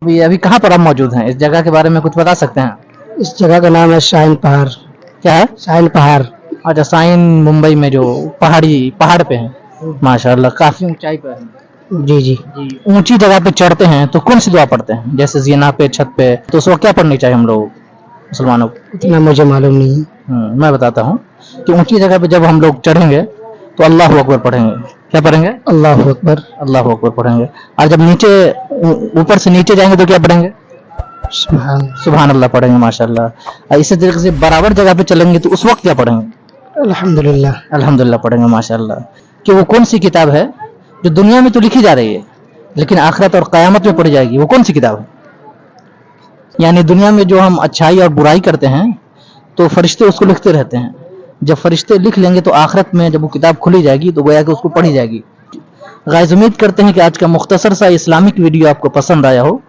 अभी कहाँ पर आप मौजूद हैं? इस जगह के बारे में कुछ बता सकते हैं? इस जगह का नाम है शाहीन पहाड़। क्या है? शाहीन पहाड़। अच्छा, साइन मुंबई में जो पहाड़ पे है। माशाल्लाह, काफी ऊंचाई पे है। जी जी। जी, ऊंची जगह पे चढ़ते हैं तो कौन सी दुआ पढ़ते हैं? जैसे जीना पे, छत पे, तो उस वक्त क्या पढ़नी चाहिए हम लोग मुसलमानों को? इतना मुझे मालूम नहीं है। मैं बताता हूँ कि ऊंची जगह पे जब हम लोग चढ़ेंगे तो अल्लाह अकबर पढ़ेंगे। क्या पढ़ेंगे? अल्लाह अकबर। अल्लाह अकबर पढ़ेंगे। और जब नीचे ऊपर से नीचे जाएंगे तो क्या पढ़ेंगे? सुभान सुभान अल्लाह पढ़ेंगे। माशाल्लाह। और इसी तरीके से बराबर जगह पे चलेंगे तो उस वक्त क्या पढ़ेंगे? अल्हम्दुलिल्लाह। अल्हम्दुलिल्लाह पढ़ेंगे। माशाल्लाह। कि वो कौन सी किताब है जो दुनिया में तो लिखी जा रही है लेकिन आखिरत और कयामत में पढ़ी जाएगी? वो कौन सी किताब है? यानी दुनिया में जो हम अच्छाई और बुराई करते हैं तो फरिश्ते उसको लिखते रहते हैं। जब फरिश्ते लिख लेंगे तो आखिरत में जब वो किताब खुली जाएगी तो गोया कि उसको पढ़ी जाएगी। गाइस, उम्मीद करते हैं कि आज का मुख्तसर सा इस्लामिक वीडियो आपको पसंद आया हो।